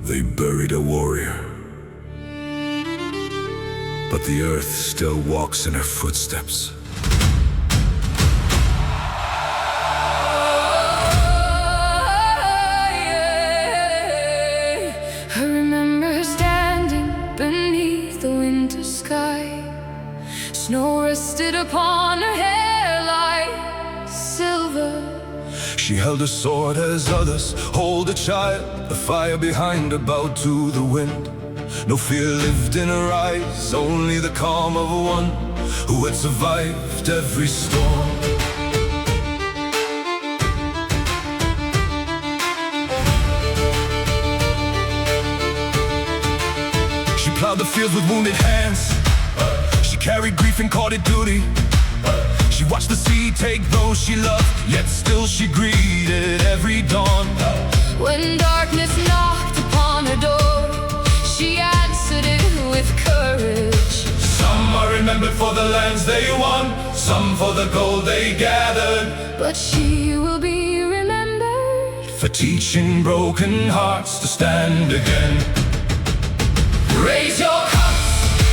They buried a warrior, but the earth still walks in her footsteps. I remember standing beneath the winter sky. Snow rested upon her hair like silver. She held a sword as others hold a child, a fire behind her bowed to the wind. No fear lived in her eyes, only the calm of one who had survived every storm. She plowed the fields with wounded hands. She carried grief and called it duty. She watched the sea take those she loved, yet still she greeted every dawn. When darkness knocked upon her door, she answered it with courage. Some are remembered for the lands they won, some for the gold they gathered, but she will be remembered for teaching broken hearts to stand again. Raise your cups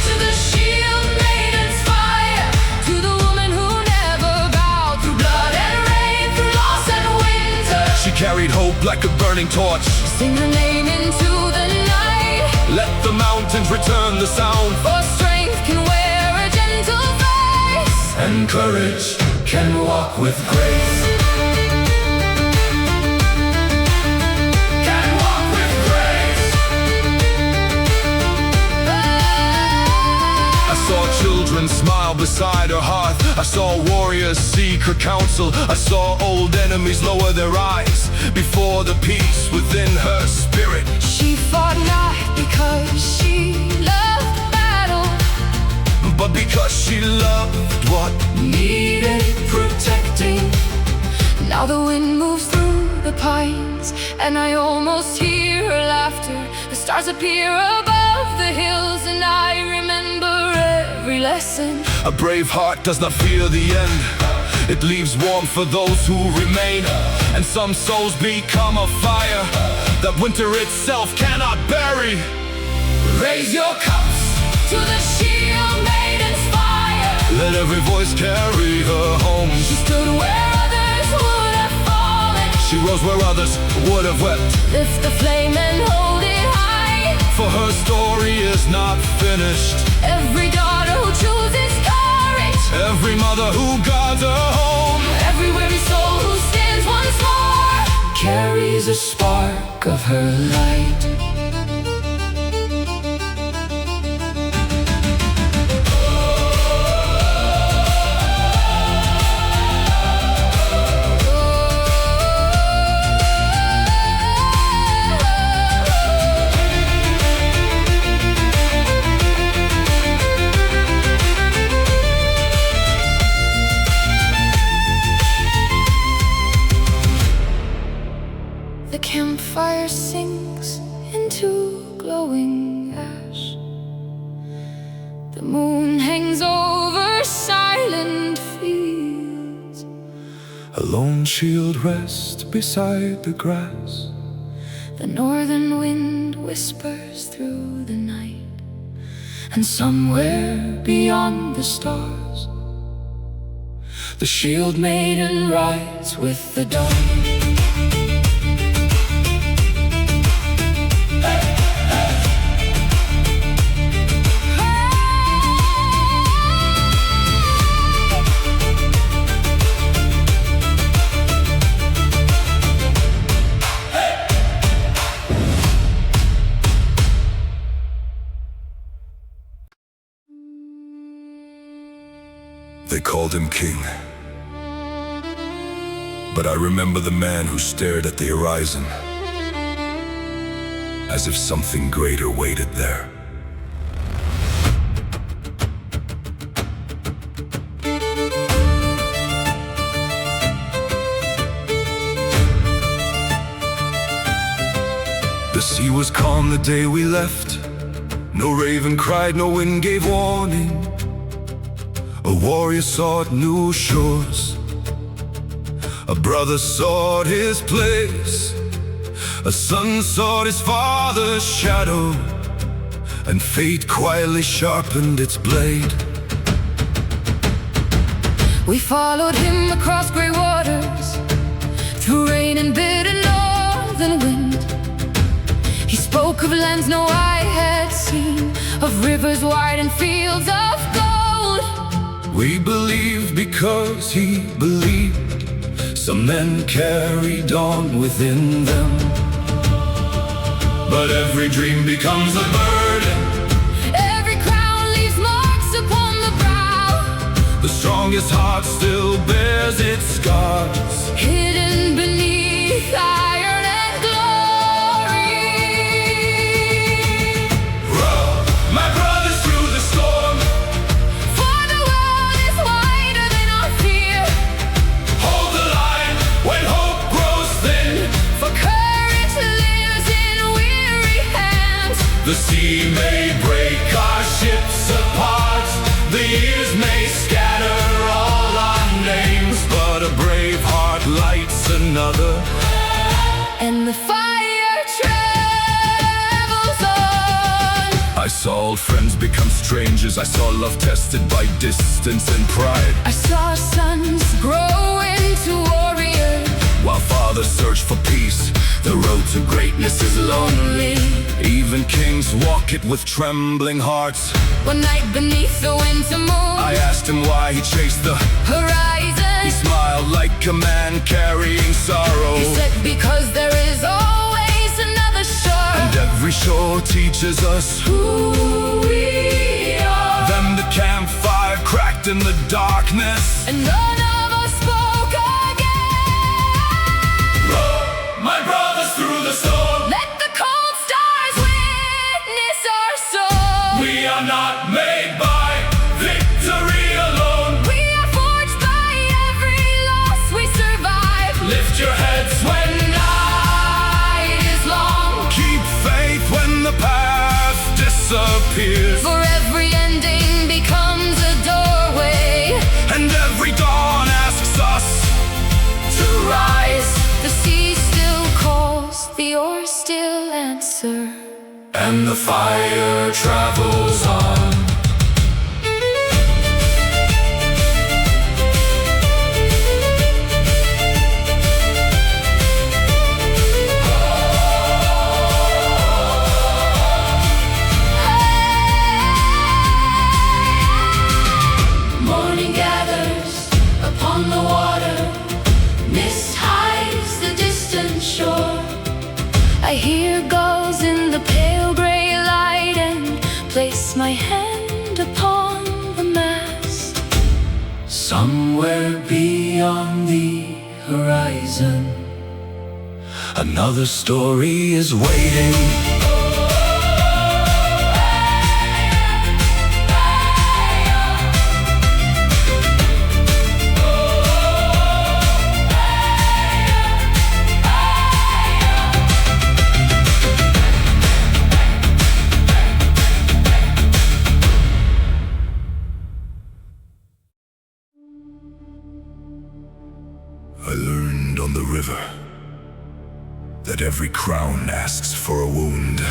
to the shield maiden's fire, to the woman who never bowed through blood and rain, through loss and winter. She carried hope like a burning torch. Sing her name into the night. Let the mountains return the sound, for strength can wear a gentle face, and courage can walk with grace. Can walk with grace. I saw children smile beside her hearth. I saw warriors seek her counsel. I saw old enemies lower their eyes before the peace within her spirit. She fought not because she loved battle, but because she loved what needed protecting. Now the wind moves through the pines, and I almost hear her laughter. The stars appear above the hills, and I remember every lesson. A brave heart does not fear the end. It leaves warmth for those who remain, and some souls become a fire that winter itself cannot bury. Raise your cups To the shield maiden's fire, let every voice carry her home. she stood where others would have fallen. She rose where others would have wept. Lift the flame and hold it high, For her story is not finished. every daughter who chooses courage, Every mother who guards her home, every weary soul who stands once more, carries a spark of her light. The campfire sinks into glowing ash. The moon hangs over silent fields. a lone shield rests beside the grass. The northern wind whispers through the night, and somewhere beyond the stars, the shield maiden rides with the dawn. They called him king, but I remember the man who stared at the horizon, as if something greater waited there. The sea was calm the day we left. No raven cried, no wind gave warning. A warrior sought new shores. A brother sought his place. A son sought his father's shadow, and fate quietly sharpened its blade. We followed him across grey waters, through rain and bitter northern wind. He spoke of lands no eye had seen, of rivers wide and fields of gold. We believed because he believed. Some men carried on within them, but every dream becomes a burden. Every crown leaves marks upon the brow. The strongest heart still bears its scars, Hidden beneath iron and glory. Row, my brothers, through the storm. For the world is wider than our fear. Hold the line when hope grows thin. For courage lives in weary hands. The sea may break our ships apart. The years may scatter all our names, but a brave heart lights another. And the fire travels on. I saw old friends become strangers. I saw love tested by distance and pride, I saw sons grow into warriors, while fathers search for peace. The road to greatness is lonely. Even kings walk it with trembling hearts. one night beneath the winter moon, I asked him why he chased the horizon. He smiled like a man carrying sorrow. He said, because there is always another shore. And every shore teaches us Who we are. Then the campfire cracked in the darkness, And none of us spoke again. Row, my brothers, through the storm. Let the cold stars witness our soul. We are not made by victory alone. We are forged by every loss we survive. Lift your heads when Night is long. keep faith when the path disappears, For every ending becomes a doorway. and every dawn asks us To rise, the sea still calls, the oars still answer. and the fire travels on. Morning gathers upon the water, mist hides the distant shore. I hear gulls in the pale gray light and place my hand upon the mast. Somewhere beyond the horizon, another story is waiting. I learned on the river that every crown asks for a wound.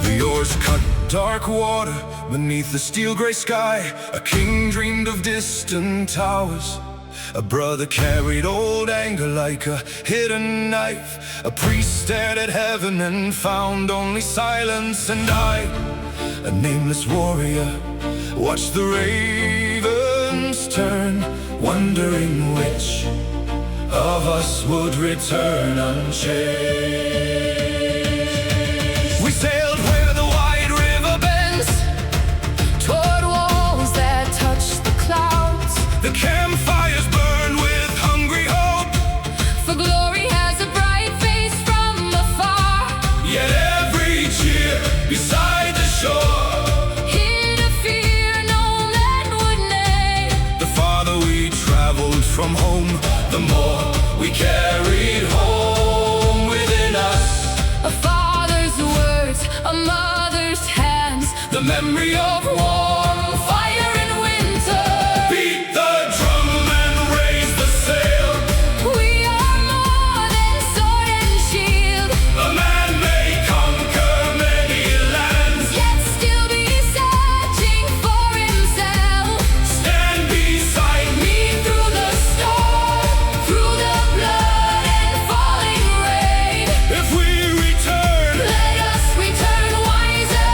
The oars cut dark water beneath the steel gray sky. A king dreamed of distant towers. A brother carried old anger like a hidden knife. A priest stared at heaven and found only silence. And I, a nameless warrior, watched the ravens turn, wondering which of us would return unchanged. We sailed where the wide river bends, Toward walls that touch the clouds. the campfires burn with hungry hope. For glory has a bright face from afar. Yet every cheer beside the shore, Here to fear no man would name. the farther we traveled from home, the more we carried home within us. A father's word memory of warm fire in winter. Beat the drum and raise the sail. We are more than sword and shield. A man may conquer many lands, Yet still be searching for himself. stand beside me. Me through the storm, through the blood and falling rain. If we return, Let us return wiser.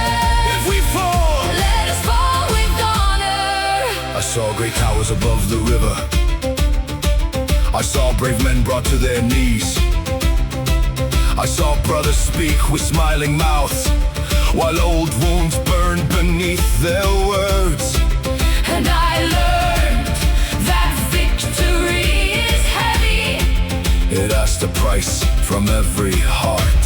if we fall. Let us fall with honor. I saw great towers above the river. I saw brave men brought to their knees. I saw brothers speak with smiling mouths, while old wounds burned beneath their words. And I learned that victory is heavy. It asked a price from every heart.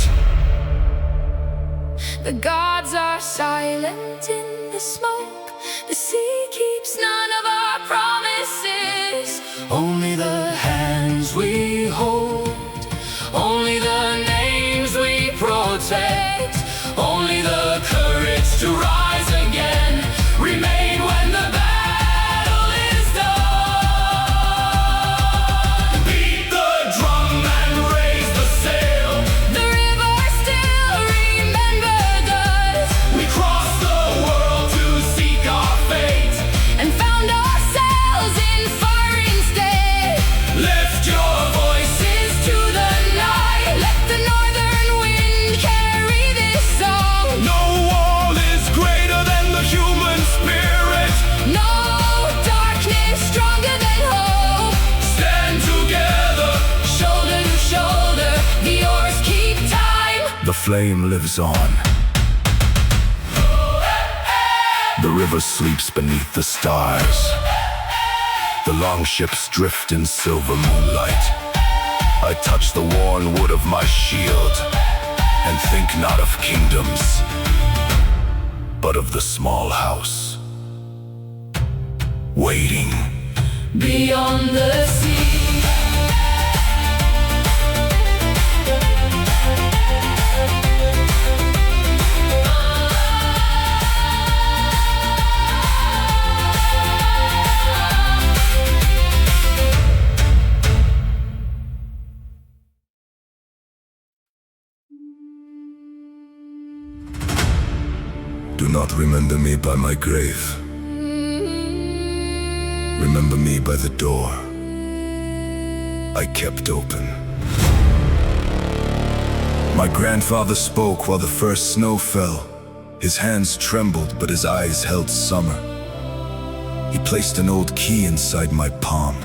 The gods are silent in the smoke. The sea keeps none of our promises. Only the hands we hold, Only the names we protect. Only the courage to rise again remain when the battle is done. beat the drum and raise the sail. The river still remembered us We crossed the world to seek our fate. and found ourselves in foreign state. Lift your Voices to the night. Let the northern wind carry this song. No wall is greater than the human spirit. No darkness stronger than hope. Stand together. Shoulder to shoulder, the oars keep time. The flame lives on. The river sleeps beneath the stars. The longships drift in silver moonlight. I touch the worn wood of my shield and think not of kingdoms, but of the small house, waiting. Beyond the sea. Do not remember me by my grave. Remember me by the door I kept open. My grandfather spoke while the first snow fell. His hands trembled, but his eyes held summer. He placed an old key inside my palm.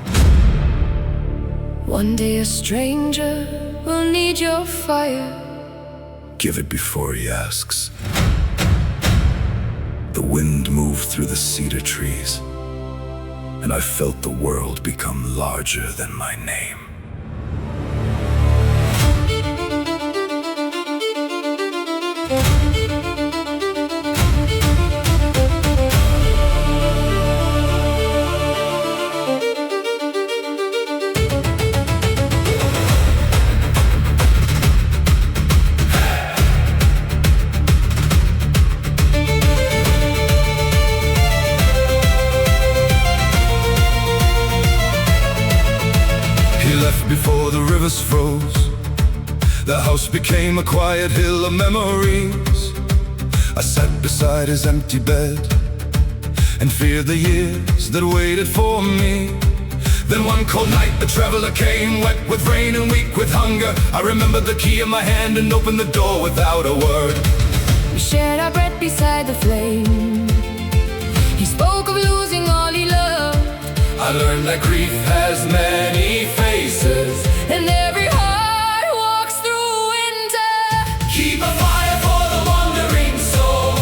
One day a stranger will need your fire. Give it before he asks. The wind moved through the cedar trees, and I felt the world become larger than my name. Before the rivers froze, the house became a quiet hill of memories. I sat beside his empty bed and feared the years that waited for me. Then one cold night a traveler came, wet with rain and weak with hunger. I remembered the key in my hand and opened the door without a word. We shared our bread beside the flame. He spoke of losing all he loved. I learned that grief has many faces, And every heart walks through winter. keep a fire for the wandering soul.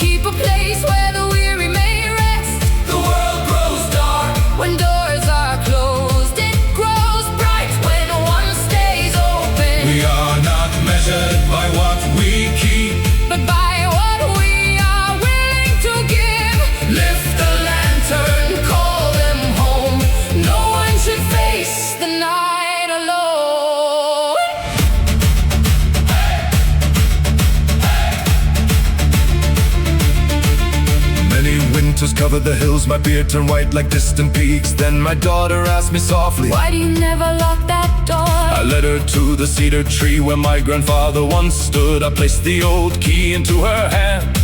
Keep a place where the weary may rest. The world grows dark. When doors are closed, it grows bright when one stays open. We are not measured by what we keep. But by what we are willing to give. Lift the lantern, Call them home. No one should face the night alone. over the hills, my beard turned white like distant peaks. Then my daughter asked me softly, why do you never lock that door? I led her to the cedar tree where my grandfather once stood. I placed the old key into her hand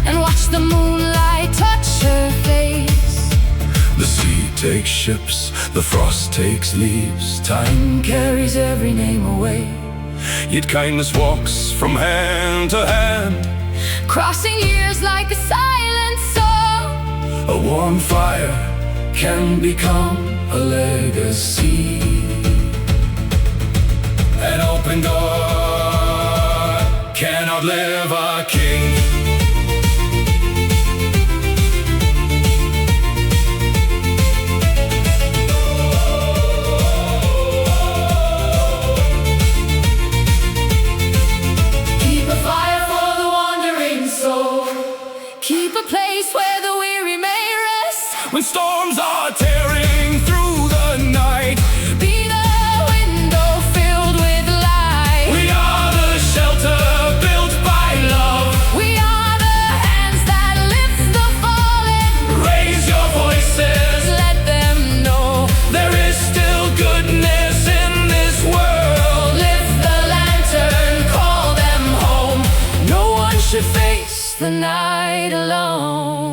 and watched the moonlight touch her face. The sea takes ships, the frost takes leaves. Time carries every name away, yet kindness walks from hand to hand, crossing years like a silent song. A warm fire can become a legacy. An open door can outlive a king. Keep a fire for the wandering soul. Keep a place where the weary may rest. When storms are tearing through the night, Be the window filled with light. we are the shelter built by love. We are the hands that lift the fallen. Raise your voices, Let them know there is still goodness in this world. lift the lantern, call them home. No one should face the night alone.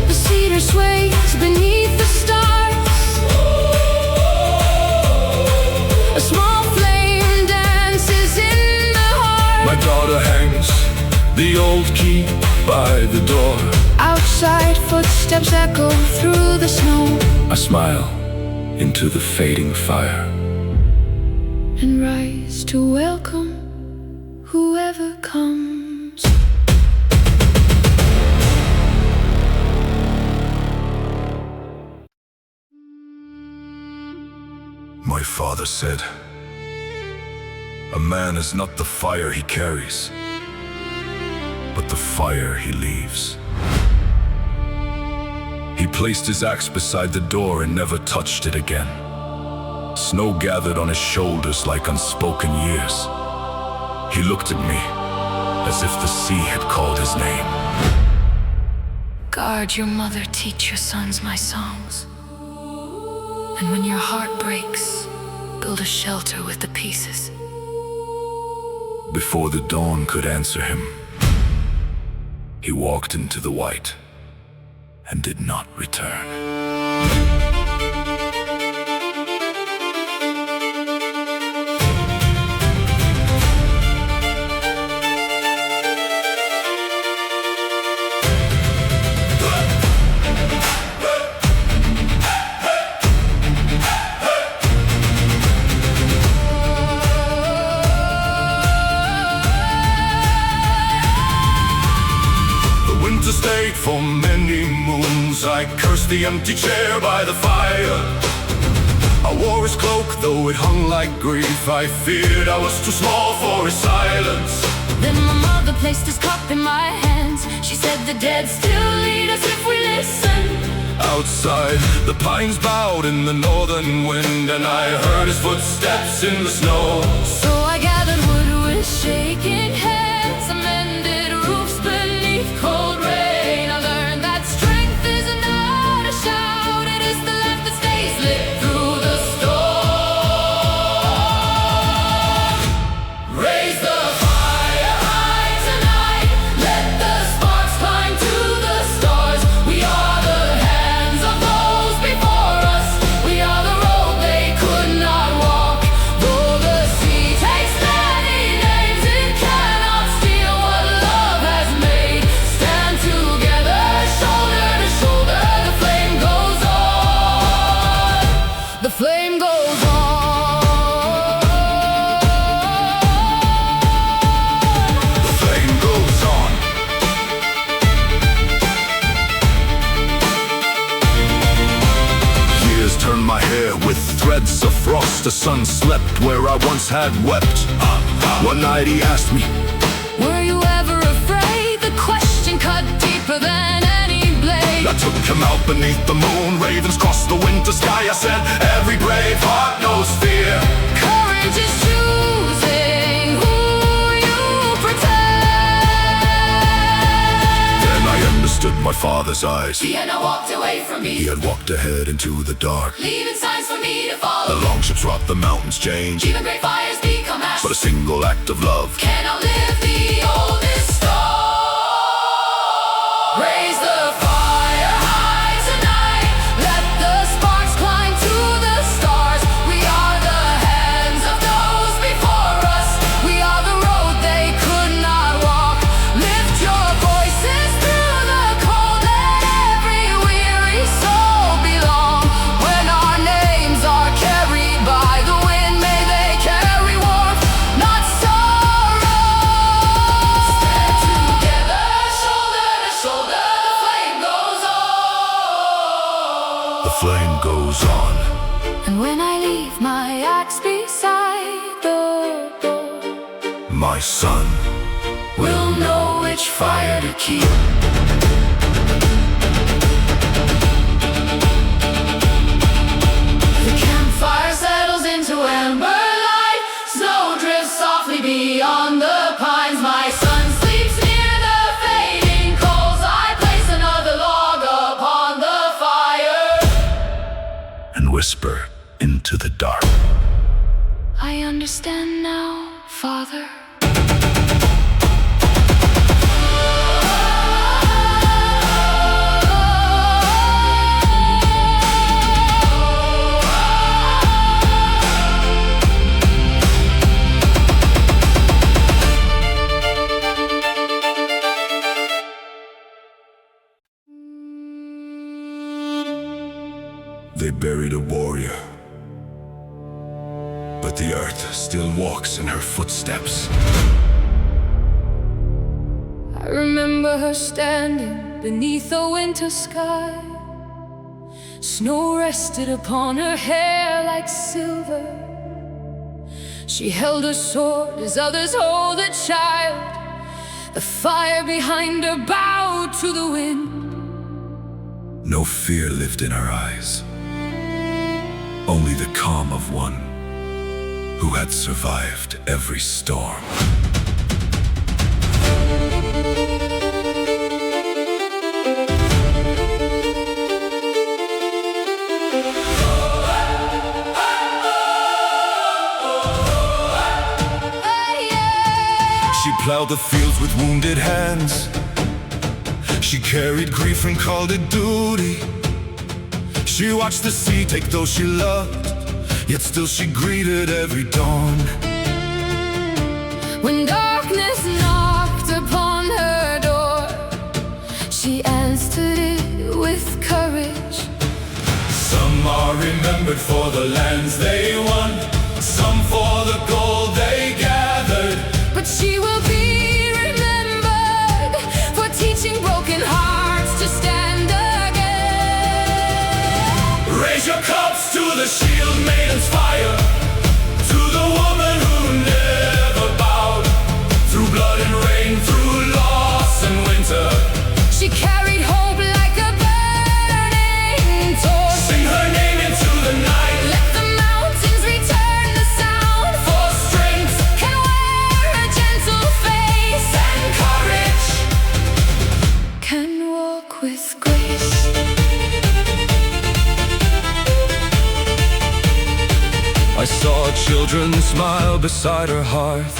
The cedar sways beneath the stars. A small flame dances in the heart. My daughter hangs the old key by the door. Outside footsteps echo through the snow I smile into the fading fire. and rise to welcome whoever comes. My father said, a man is not the fire he carries, but the fire he leaves. He placed his axe beside the door and never touched it again. Snow gathered on his shoulders like unspoken years. He looked at me as if the sea had called his name. Guard your mother, teach your sons my songs. And when your heart breaks, build a shelter with the pieces. Before the dawn could answer him, he walked into the white and did not return. Stayed for many moons. I cursed the empty chair by the fire. I wore his cloak, though it hung like grief. I feared I was too small for his silence. Then my mother placed his cup in my hands. She said the dead still lead us if we listen. Outside, the pines bowed in the northern wind, and I heard his footsteps in the snow. So I gathered wood with shaking hands, amended roofs beneath cold rain. I learned that strength is not a shout, it is the lamp that stays lit through the storm. Raise the fire high tonight, let the sparks climb to the stars. We are the hands of those before us, we are the road they could not walk. Though the sea takes my hair with threads of frost. The sun slept where I once had wept. One night he asked me, were you ever afraid? The question cut deeper than any blade. I took him out beneath the moon. Ravens crossed the winter sky. I said, every brave heart knows fear. Courage is choosing who you protect. Then I understood my father's eyes. He had not walked away from me. He had walked ahead into the dark, leaving signs for me to follow. The longships rot, the mountains change, even great fires become ash. but a single act of love can outlive the oldest star. Raise the fire high tonight. Let the sparks climb to the stars. We are the hands of those before us. We are the road they could not walk. Lift your voices through the cold. Let every weary soul belong. When our names are carried by the wind, may they carry warmth, not sorrow. Stand together, shoulder to shoulder. The flame goes on. The flame goes on. And when I leave my axe beside the door, My son we'll know which fire to keep. The campfire settles into amber light. Snow drifts softly beyond the pines. My son sleeps near the fading coals. I place another log upon the fire and whisper into the dark. I understand now, Father. They buried a warrior, but the earth still walks in her footsteps. I remember her standing beneath a winter sky. Snow rested upon her hair like silver. She held a sword as others hold a child. The fire behind her bowed to the wind. No fear lived in her eyes, only the calm of one who had survived every storm. She plowed the fields with wounded hands. She carried grief and called it duty. She watched the sea take those she loved, yet still she greeted every dawn. When darkness knocked upon her door, she answered it with courage. Some are remembered for the lands they won, some for the gold they gathered. But she will be remembered for teaching broken hearts to stand again. Raise your cups to the shield maiden's fire, to the woman who never bowed. Through blood and rain, through loss and winter, She carried hope like a burning torch. sing her name into the night. Let the mountains return the sound. For strength Can wear a gentle face, and courage, can walk with grace. I saw children smile beside her hearth.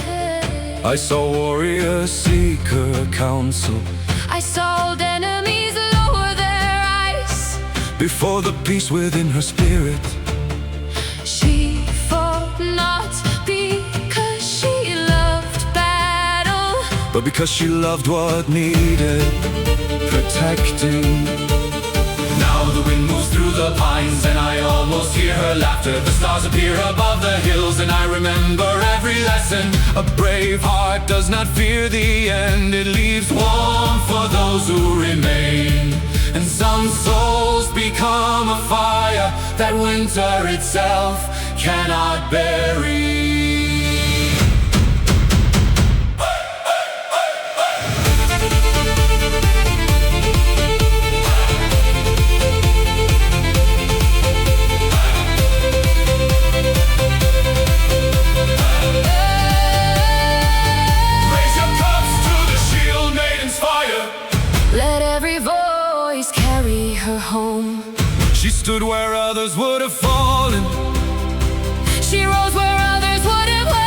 I saw warriors seek her counsel I saw old enemies lower their eyes. before the peace within her spirit. She fought not because she loved battle, But because she loved what needed protecting. Now the wind moves through the pines and I almost hear her laughter. The stars appear above the hills and I remember every lesson. A brave heart does not fear the end. It leaves warmth for those who remain. And some souls become a fire that winter itself cannot bury. She stood where others would have fallen. She rose where others would have left.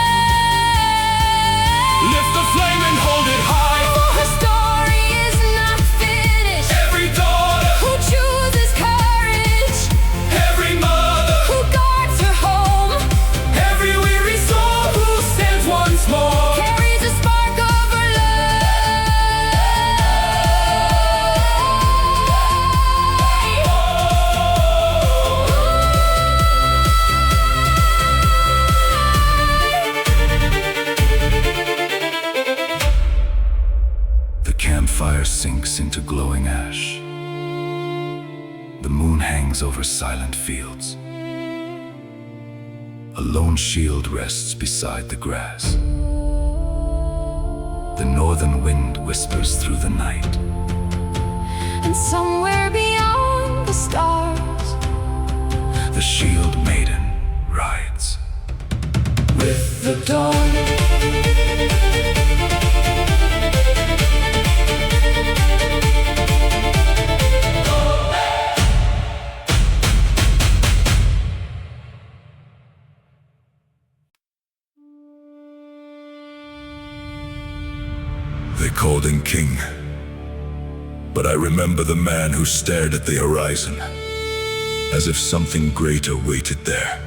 Lift the flame and hold it high. For her story is not finished. Every daughter who chooses courage, every mother who guards her home, every weary soul who stands once more, carries a spark of her fire sinks into glowing ash. The moon hangs over silent fields. A lone shield rests beside the grass. The northern wind whispers through the night. And somewhere beyond the stars, the shield maiden rides with the dawn. They called him king, but I remember the man who stared at the horizon, as if something greater waited there.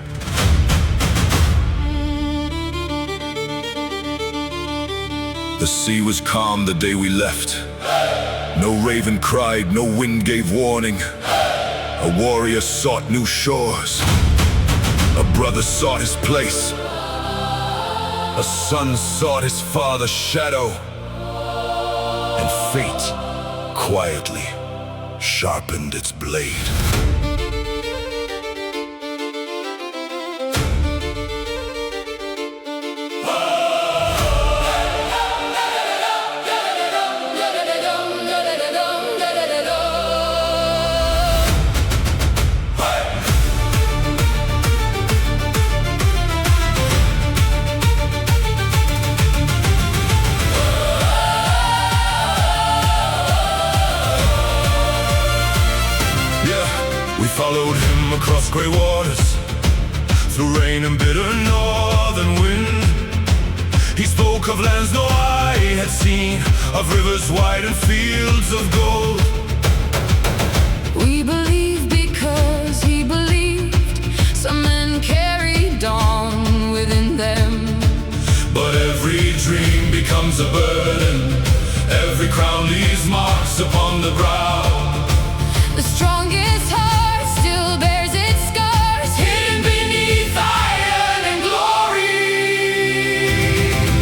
The sea was calm the day we left. No raven cried, no wind gave warning. A warrior sought new shores. A brother sought his place. A son sought his father's shadow. And fate quietly sharpened its blade. Followed him across grey waters, through rain and bitter northern wind. He spoke of lands no eye had seen, of rivers wide and fields of gold. We believe because he believed. Some men carried dawn within them. But every dream becomes a burden. Every crown leaves marks upon the brow. The strongest heart bears its scars, hidden beneath iron and glory.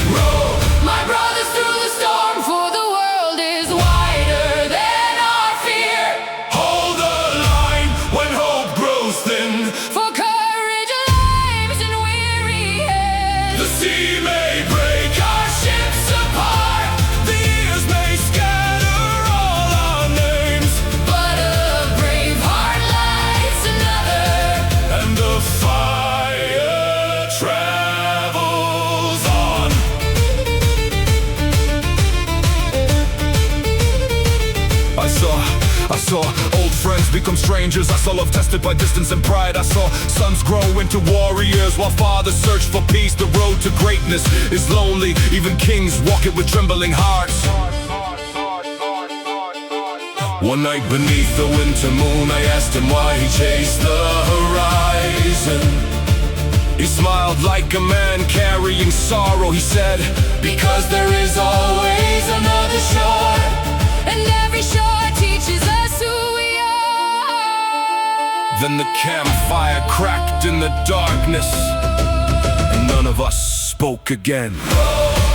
Row, my brothers, through the storm, for the world is wider than our fear. Hold the line when hope grows thin, for courage lives in weary heads. The sea may break our ships apart, the years may scatter all our names, but a brave heart lights another, and the fire travels on. I saw old friends become strangers. I saw love tested by distance and pride. I saw sons grow into warriors while fathers search for peace. The road to greatness is lonely, even kings walk it with trembling hearts. One night beneath the winter moon, I asked him why he chased the horizon. He smiled like a man carrying sorrow. He said, because there is always another shore, and every shore teaches us who we are. Then the campfire cracked in the darkness, and none of us spoke again.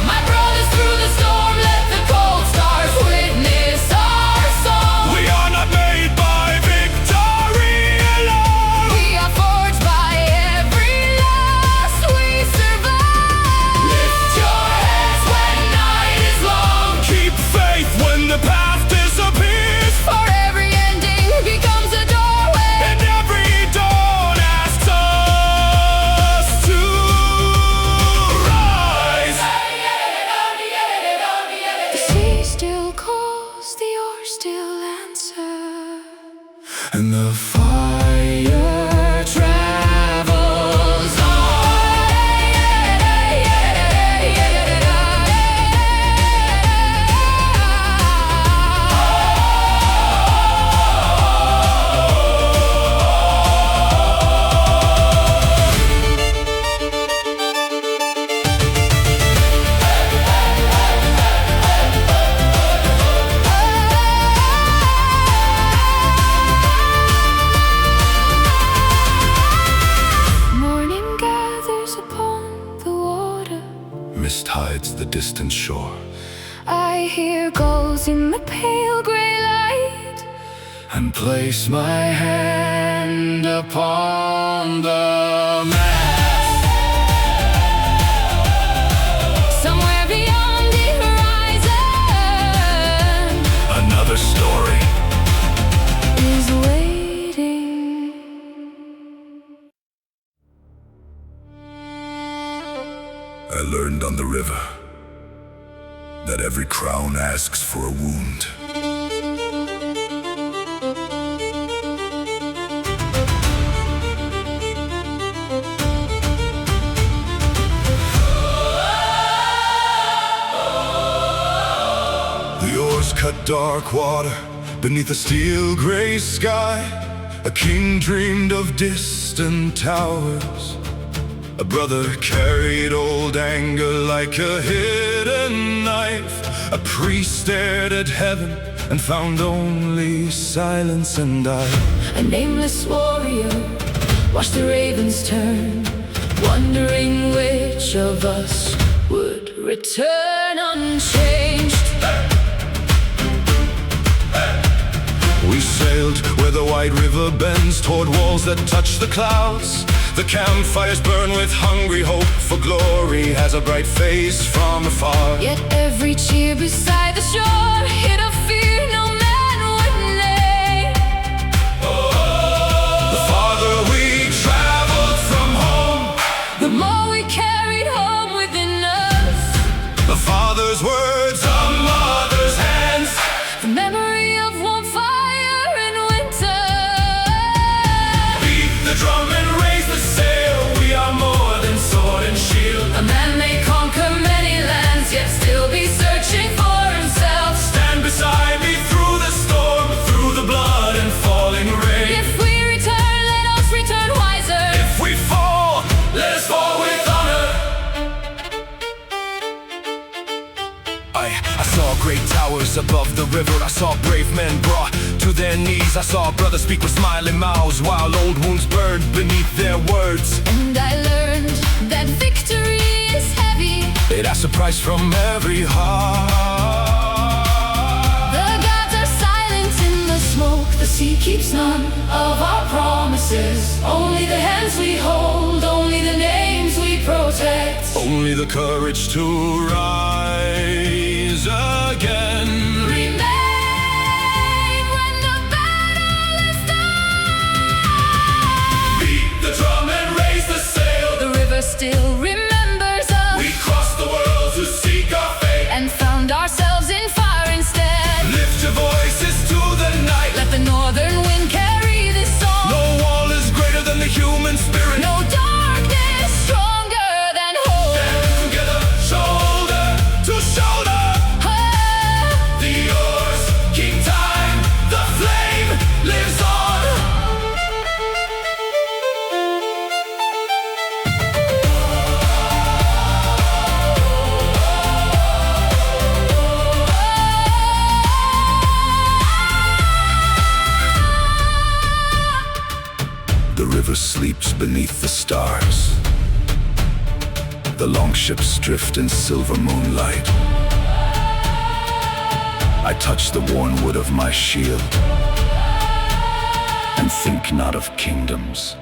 My brothers, through the storm, let the cold stars witness our song. We are not made splits the distant shore. I hear gulls in the pale gray light, and place my hand upon the mast. Somewhere beyond the horizon, Another story is waiting. I learned on the river that every crown asks for a wound. The oars cut dark water beneath a steel gray sky. A king dreamed of distant towers. A brother carried old anger like a hidden knife. A priest stared at heaven and found only silence and I. A nameless warrior watched the ravens turn, wondering which of us would return unchanged. We sailed where the wide river bends toward walls that touch the clouds. The campfires burn with hungry hope for glory as a bright face from afar. Yet every cheer beside the shore hid a fear no man would name. The farther we traveled from home, The more we carried home within us, the father's words, a mother's hands. the memory of warm fire in winter. Beat the drum and raise the sail. We are more than sword and shield. A man may conquer many lands, yet still be searching for himself. Stand beside me through the storm, through the blood and falling rain. If we return, let us return wiser. If we fall, let us fall with honor. I saw great towers above the river. I saw brave men brought to their knees. I saw brothers speak with smiling mouths while old wounds burned beneath their words. And I learned that victory is heavy. It asks a price from every heart. The gods are silent in the smoke. The sea keeps none of our promises. Only the hands we hold, only the names we protect. Only the courage to rise again. Remain when the battle is done. Beat the drum and raise the sail. The river still remembers us. We crossed the world to seek our fate and found ourselves in fire instead. Lift your voices to the night. Let the northern wind carry this song. No wall is greater than the human spirit. No darkness stronger than hope. Stand together, shoulder to shoulder. The oars keep time, the flame lives on. The river sleeps beneath the stars. The longships drift in silver moonlight. I touch the worn wood of my shield and think not of kingdoms,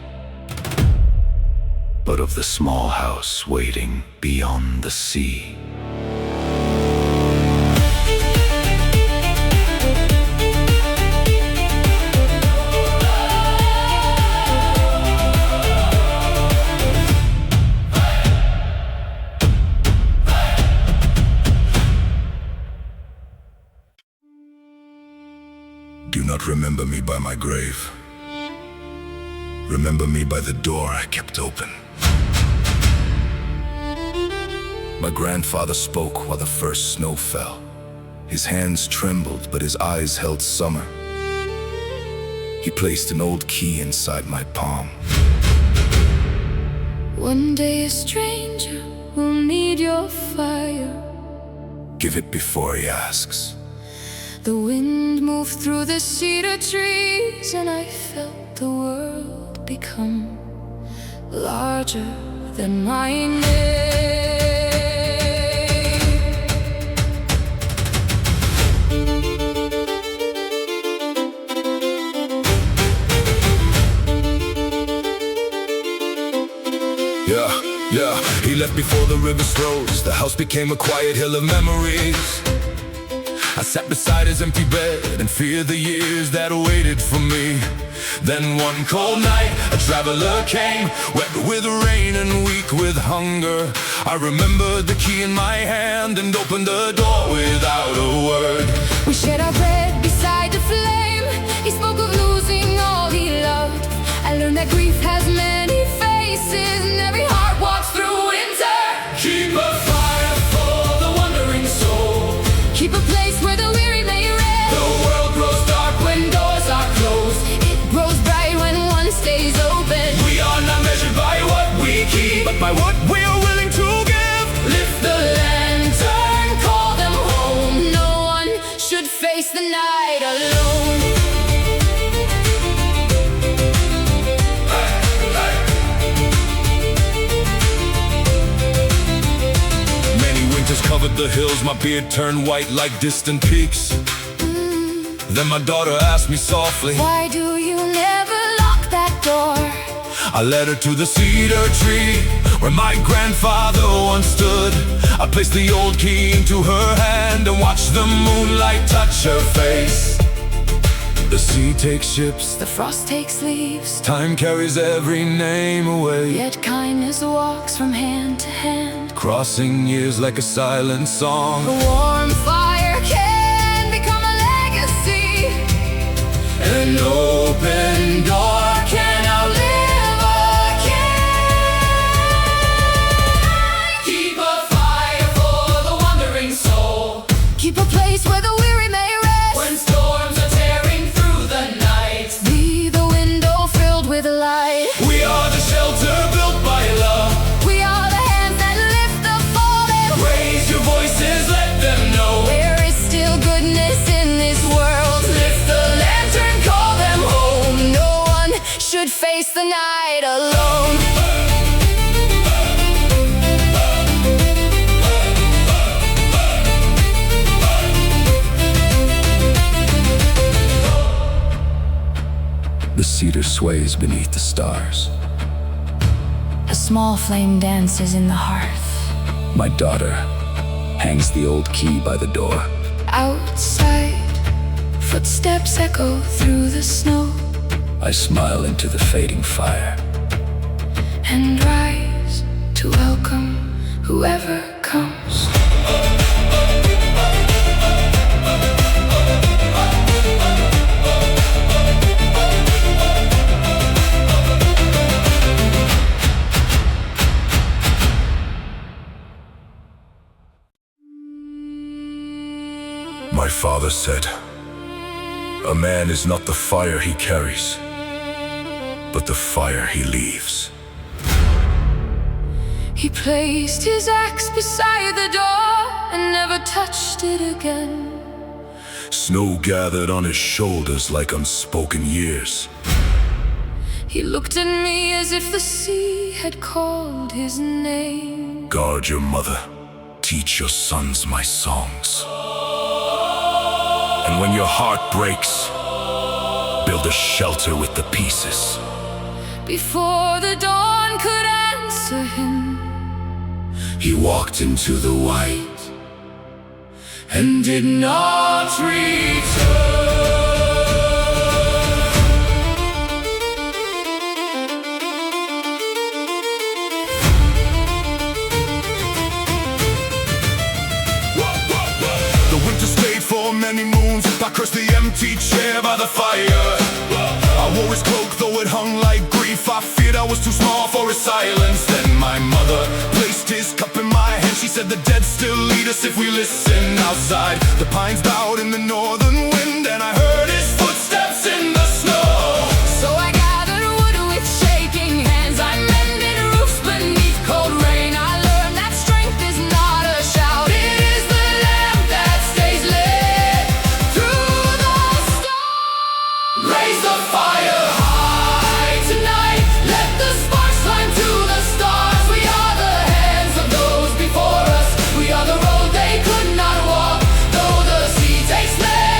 but of the small house waiting beyond the sea. Do not remember me by my grave. Remember me by the door I kept open. My grandfather spoke while the first snow fell. His hands trembled, but his eyes held summer. He placed an old key inside my palm. One day a stranger will need your fire. Give it before he asks. The wind moved through the cedar trees, and I felt the world become larger than my name. Yeah, he left before the rivers rose. The house became a quiet hill of memories. I sat beside his empty bed and feared the years that waited for me. Then one cold night, a traveler came, wet with rain and weak with hunger. I remembered the key in my hand and opened the door without a word. We shared our bread beside the flame. He spoke of losing all he loved. I learned that grief has many faces, and every heart walks through winter. Keep a fire for the wandering soul. Keep a place where the weary may rest. The world grows dark when doors are closed. It grows bright when one stays open. We are not measured by what we keep, but by what we are willing to give. Lift the lantern, call them home. No one should face the night alone. Covered the hills, my beard turned white like distant peaks. Then my daughter asked me softly, why do you never lock that door? I led her to the cedar tree where my grandfather once stood. I placed the old key into her hand and watched the moonlight touch her face. The sea takes ships, the frost takes leaves, time carries every name away. Yet kindness walks from hand to hand, crossing years like a silent song. A warm fire can become a legacy. An open door can outlive a king. Keep a fire for the wandering soul. Keep a place where the weary may rest. When storms are tearing through the night, be the window filled with light. We are the shelter built by love. We are the hands that lift the fallen. Raise your voices, let them know there is still goodness in this world. Lift the lantern, call them home. No one should face the night alone. The cedar sways beneath the stars. A small flame dances in the hearth. My daughter hangs the old key by the door. Outside, footsteps echo through the snow. I smile into the fading fire and rise to welcome whoever comes. My father said, a man is not the fire he carries, but the fire he leaves. He placed his axe beside the door and never touched it again. Snow gathered on his shoulders like unspoken years. He looked at me as if the sea had called his name. Guard your mother, teach your sons my songs. And when your heart breaks, build a shelter with the pieces. Before the dawn could answer him, he walked into the white and did not return. The winter stayed for many moons. I cursed the empty chair by the fire. I wore his cloak though it hung like grief. I feared I was too small for his silence. Then my mother placed his cup in my hand. She said the dead still lead us if we listen. Outside the pines bowed in the northern wind, and I heard his footsteps in the snow. So I gathered wood with shaking hands. I mended roofs beneath cold rain. I learned that strength is not a shout. It is the lamp that stays lit through the storm. Raise the fire High tonight, let the sparks climb to the stars. We are the hands of those before us. We are the road they could not walk. Though the sea takes land,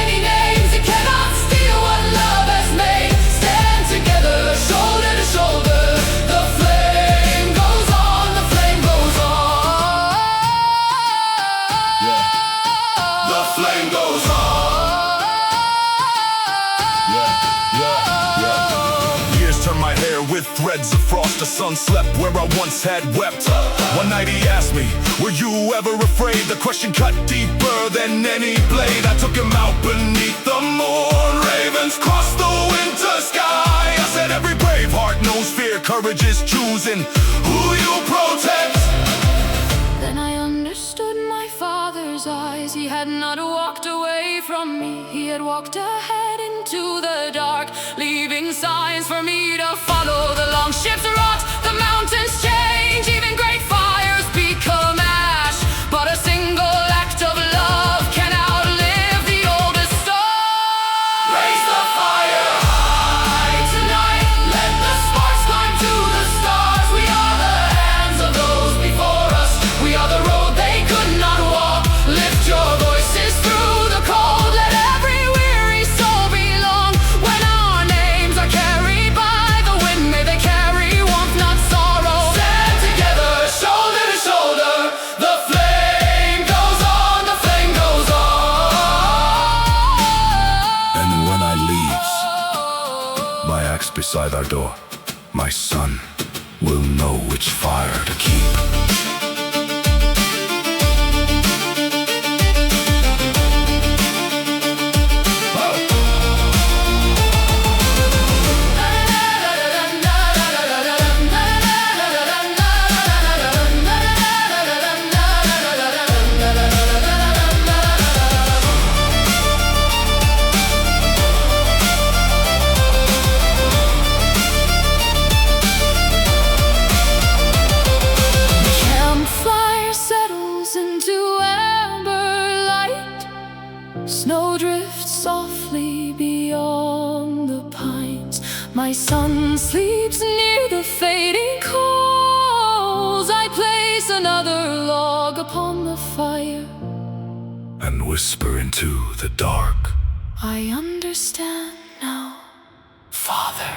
shreds of frost. The sun slept where I once had wept. One night he asked me, were you ever afraid? The question cut deeper than any blade. I took him out beneath the moon. Ravens crossed the winter sky. I said every brave heart knows fear. Courage is choosing who you protect. Then I understood my father's eyes. He had not walked away from me. He had walked ahead into the dark, leaving signs for me to follow. The long ships rot, the mountains change, even great fires become ash. But a single act of love can outlive the oldest storm. Raise the fire high tonight, let the sparks climb to the stars. We are the hands of those before us. We are the road they could not walk. Lift your voices through the cold. Let every weary soul belong. When our names are carried by the wind, may they carry warmth, not sorrow. Stand together, shoulder to shoulder. The flame goes on, the flame goes on. And when I leaves, my axe beside our door, my son will know which fire to keep. Campfire settles into amber light. Snow drifts softly beyond the pines. My son sleeps near the fading coals. I place another log upon the fire And whisper into the dark. I understand now, Father.